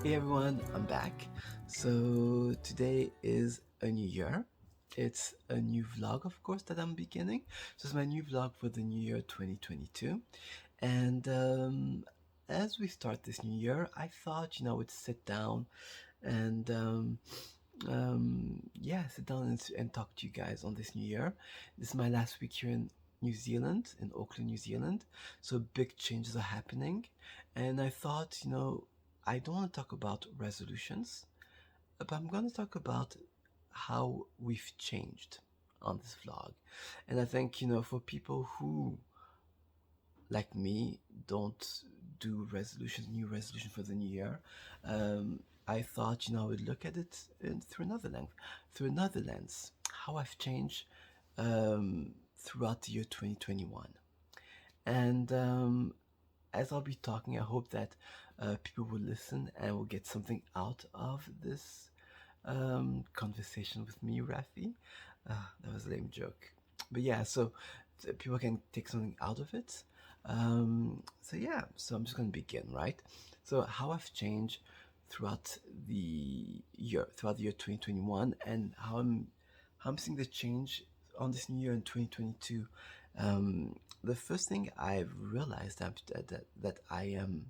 Hey everyone, I'm back. So today is a new year. It's a new vlog, of course, that I'm beginning. So it's my new vlog for the new year 2022. And as we start this new year, I thought, I would sit down and yeah, sit down and talk to you guys on this new year. This is my last week here in New Zealand, in Auckland, New Zealand. So big changes are happening. And I thought, I don't want to talk about resolutions, but I'm going to talk about how we've changed on this vlog. And I think, for people who, like me, don't do resolutions, new resolution for the new year, I thought, I would look at it through another lens, how I've changed throughout the year 2021. And as I'll be talking, I hope that people will listen and will get something out of this conversation with me, Rafi. That was a lame joke. But yeah, so people can take something out of it. So yeah, so I'm just going to begin, right? So how I've changed throughout throughout the year 2021, and how I'm seeing the change on this new year in 2022. The first thing I've realized that I am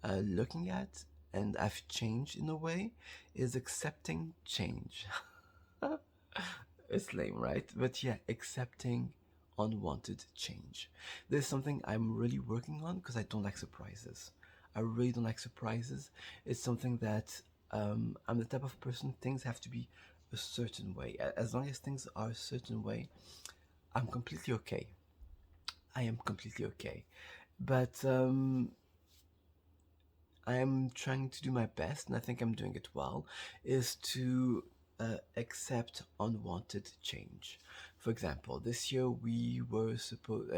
looking at, and I've changed in a way, is accepting change. It's lame, right? But yeah, accepting unwanted change. There's something I'm really working on because I don't like surprises. I really don't like surprises. It's something that I'm the type of person, things have to be a certain way. As long as things are a certain way, I'm completely okay. I am completely okay. But I'm trying to do my best, and I think I'm doing it well, is to accept unwanted change. For example, this year we were supposed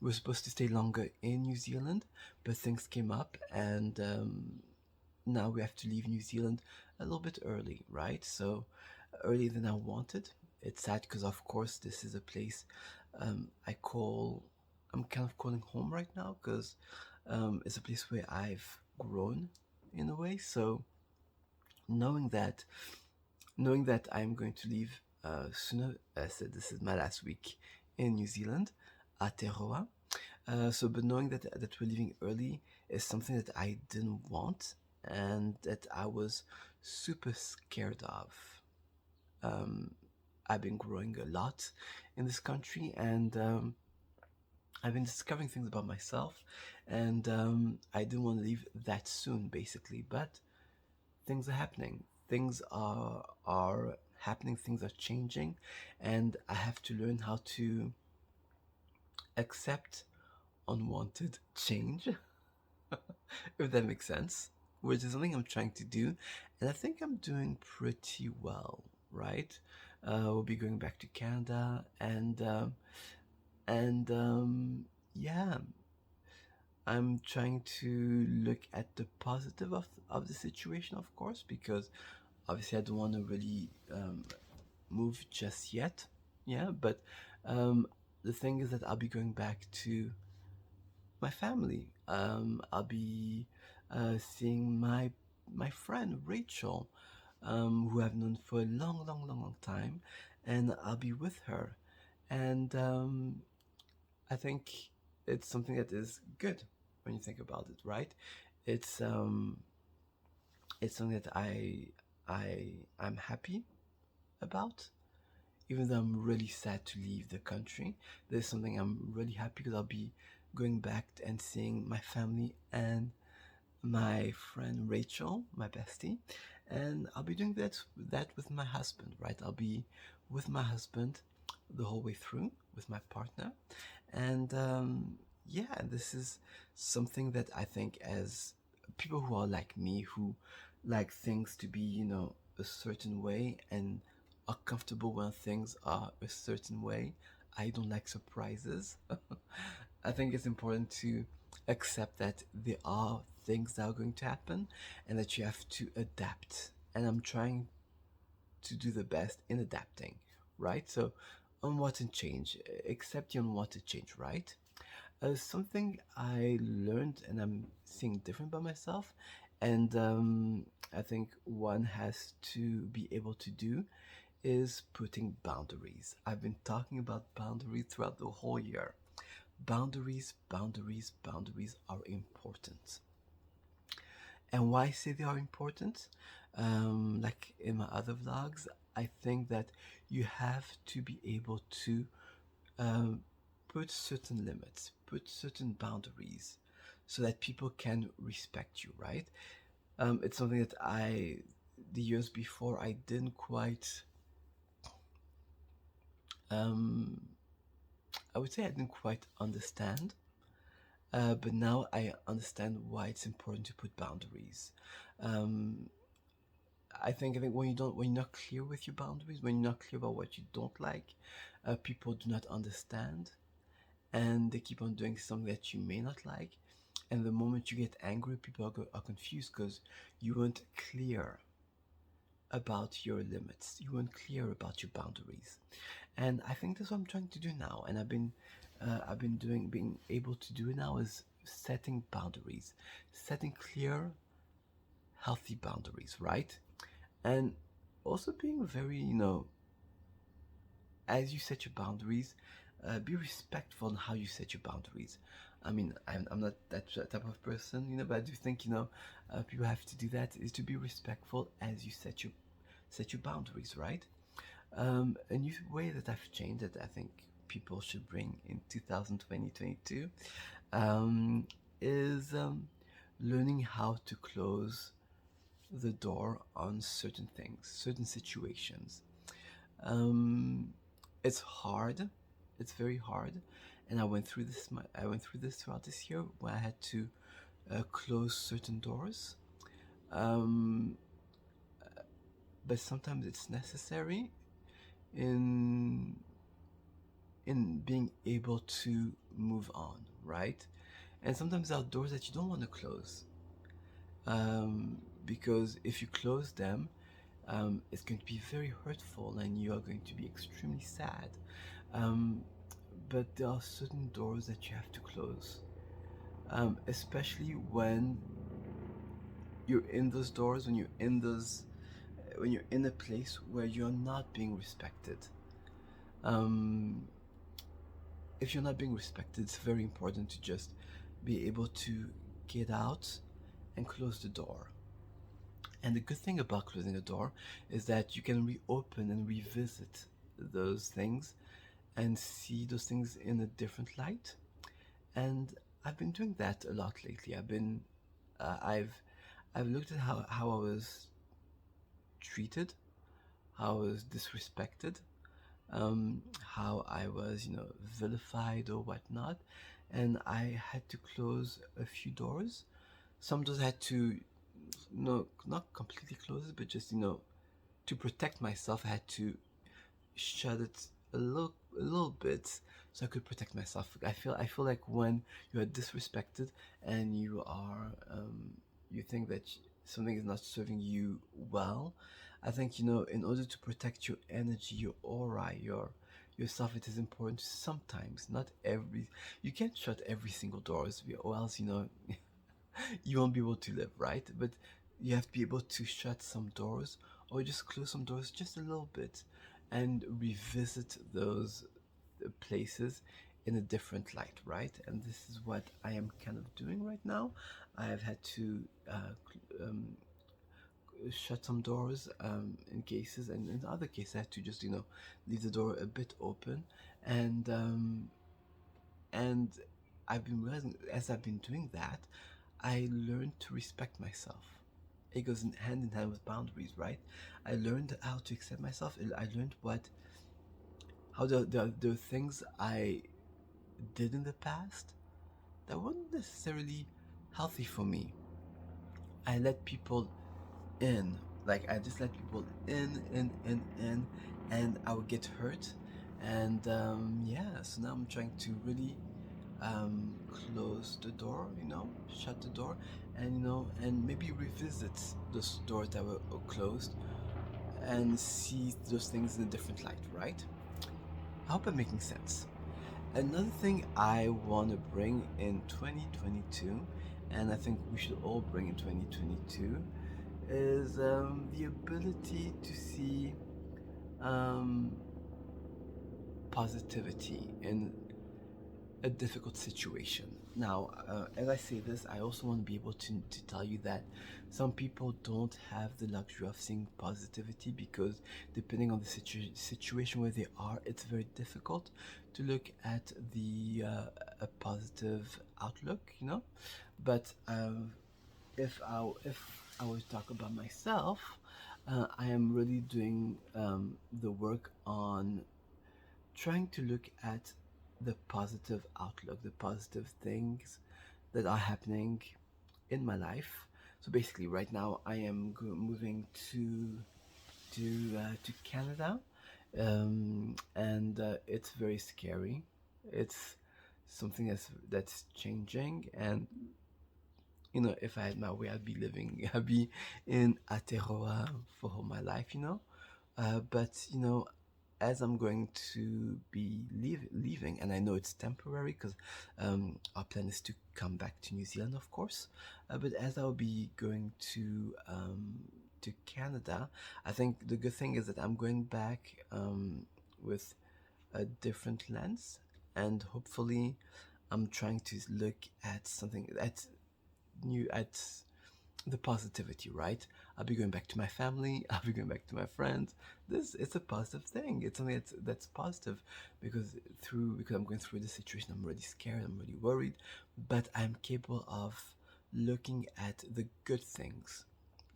to stay longer in New Zealand, but things came up, and now we have to leave New Zealand a little bit early, right? So earlier than I wanted. It's sad because, of course, this is a place um, I call, I'm kind of calling home right now because it's a place where I've grown in a way. So knowing that, knowing that I'm going to leave sooner, I said this is my last week in New Zealand, Aotearoa. But knowing that we're leaving early is something that I didn't want and that I was super scared of. Um, I've been growing a lot in this country, and I've been discovering things about myself, and I didn't want to leave that soon, basically. But things are happening. Things are happening. Things are changing, and I have to learn how to accept unwanted change, if that makes sense. Which is something I'm trying to do, and I think I'm doing pretty well. Right? We'll be going back to Canada, and yeah, I'm trying to look at the positive of the situation, of course, because obviously I don't want to really move just yet. Yeah, but um, the thing is that I'll be going back to my family. I'll be seeing my friend Rachel, who I've known for a long, long, long, long time, and I'll be with her. And I think it's something that is good when you think about it, right? It's um, it's something that I'm happy about, even though I'm really sad to leave the country. There's something I'm really happy because I'll be going back and seeing my family and my friend Rachel, my bestie, and I'll be doing that with my husband, right? I'll be with my husband the whole way through with my partner, and yeah, this is something that I think as people who are like me, who like things to be, a certain way and are comfortable when things are a certain way. I don't like surprises. I think it's important to accept that there are things that are going to happen and that you have to adapt. And I'm trying to do the best in adapting, right? So, unwanted change, accept the unwanted change, right? Something I learned and I'm seeing different by myself, and I think one has to be able to do is putting boundaries. I've been talking about boundaries throughout the whole year. Boundaries, boundaries, boundaries are important. And why I say they are important? Like in my other vlogs, I think that you have to be able to um, put certain limits, put certain boundaries, so that people can respect you, right? It's something that the years before, I didn't quite, um, I would say I didn't quite understand. But now I understand why it's important to put boundaries. Um, I think when you're not clear with your boundaries, when you're not clear about what you don't like, people do not understand, and they keep on doing something that you may not like. And the moment you get angry, people are confused because you weren't clear about your limits. You weren't clear about your boundaries. And I think that's what I'm trying to do now. And I've been doing, being able to do it now is setting boundaries, setting clear, healthy boundaries, right? And also being very, as you set your boundaries, be respectful in how you set your boundaries. I mean, I'm not that type of person, but I do think, people have to do that, is to be respectful as you set your boundaries, right? A new way that I've changed that I think people should bring in 2020-22 um, is learning how to close the door on certain things, certain situations. Um, it's hard. It's very hard, and I went through this. I went through this throughout this year where I had to close certain doors. Um, but sometimes it's necessary in being able to move on, right? And sometimes there are doors that you don't want to close, because if you close them, it's going to be very hurtful and you are going to be extremely sad. Um, but there are certain doors that you have to close, especially when you're in those doors, when you're in a place where you're not being respected. Um, if you're not being respected, it's very important to just be able to get out and close the door. And the good thing about closing a door is that you can reopen and revisit those things and see those things in a different light. And I've been doing that a lot lately. Uh, I've, I've looked at how I was treated, how I was disrespected, how I was, vilified or whatnot, and I had to close a few doors. Some doors I had to, no, not completely close it, but just, to protect myself, I had to shut it a little bit so I could protect myself. I feel like when you are disrespected and you think that something is not serving you well, I think in order to protect your energy, your aura, yourself, it is important sometimes, not every. You can't shut every single doors, or else you won't be able to live, right? But you have to be able to shut some doors or just close some doors just a little bit and revisit those places in a different light, right? And this is what I am kind of doing right now. I have had to shut some doors in cases, and in other cases, I had to just leave the door a bit open, and and I've been realizing as I've been doing that, I learned to respect myself. It goes hand in hand with boundaries, right? I learned how to accept myself. I learned how the things I did in the past that weren't necessarily healthy for me. I let people in, like I just let people in, and I would get hurt. And yeah, so now I'm trying to really close the door, shut the door, and and maybe revisit those doors that were closed and see those things in a different light, right? I hope I'm making sense. Another thing I want to bring in 2022, and I think we should all bring in 2022, is the ability to see um, positivity in a difficult situation. Now, as I say this, I also want to be able to tell you that some people don't have the luxury of seeing positivity because, depending on the situation where they are, it's very difficult to look at a positive outlook, you know. But if I was to talk about myself, I am really doing the work on trying to look at the positive outlook, the positive things that are happening in my life. So basically, right now I am moving to Canada, and it's very scary. It's something that's changing, and you know, if I had my way, I'd be living, I'd be in Aotearoa for all my life, you know. But you know, as I'm going to be leaving, and I know it's temporary because our plan is to come back to New Zealand, of course. But as I'll be going to Canada, I think the good thing is that I'm going back with a different lens, and hopefully, I'm trying to look at something that's new, at the positivity, right? I'll be going back to my family. I'll be going back to my friends. This it's a positive thing. It's something that's positive because I'm going through this situation. I'm really scared. I'm really worried, but I'm capable of looking at the good things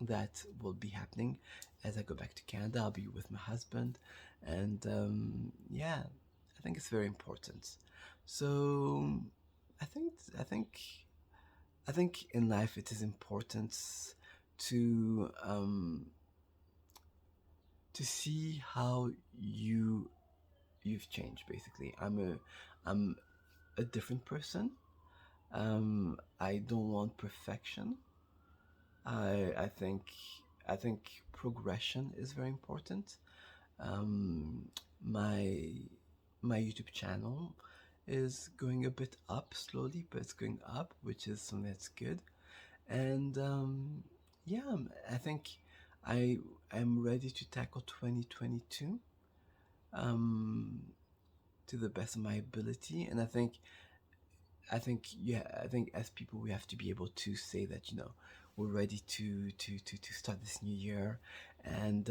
that will be happening as I go back to Canada. I'll be with my husband, and yeah, I think it's very important. So I think I think I think in life it is important to to see how you've changed. Basically, I'm a different person. I don't want perfection. I think progression is very important. Um, my my YouTube channel is going a bit up slowly, but it's going up, which is something that's good. And yeah, I think I am ready to tackle 2022 um, to the best of my ability. And I think as people we have to be able to say that, you know, we're ready to start this new year, and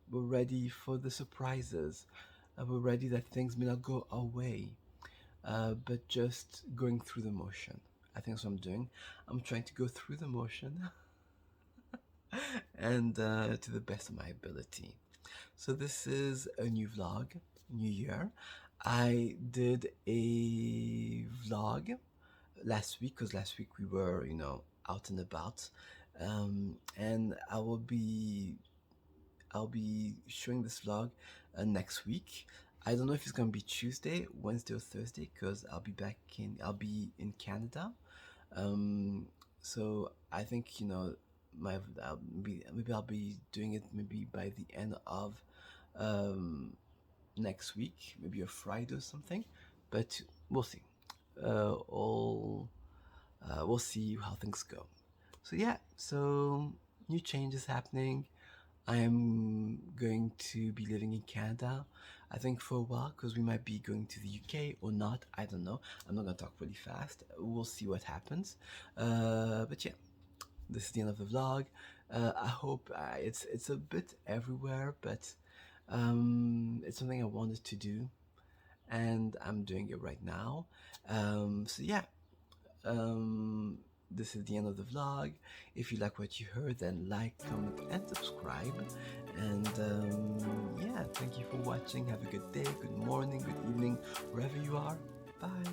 we're ready for the surprises. We're ready that things may not go our way, but just going through the motion. I think that's what I'm doing. I'm trying to go through the motion and to the best of my ability. So this is a new vlog, new year. I did a vlog last week because last week we were, you know, out and about, and I'll be showing this vlog next week. I don't know if it's gonna be Tuesday, Wednesday, or Thursday because I'll be in Canada. Um, so I think, you know, maybe I'll be doing it maybe by the end of um, next week, maybe a Friday or something. But we'll see. All We'll see how things go. So yeah, so new changes happening. I am going to be living in Canada, I think for a while, because we might be going to the UK or not. I don't know. I'm not gonna talk really fast. We'll see what happens. But yeah, this is the end of the vlog. I hope it's a bit everywhere, but it's something I wanted to do, and I'm doing it right now. So yeah, um, this is the end of the vlog. If you like what you heard, then like, comment, and subscribe. And yeah, thank you for watching. Have a good day, good morning, good evening, wherever you are. Bye.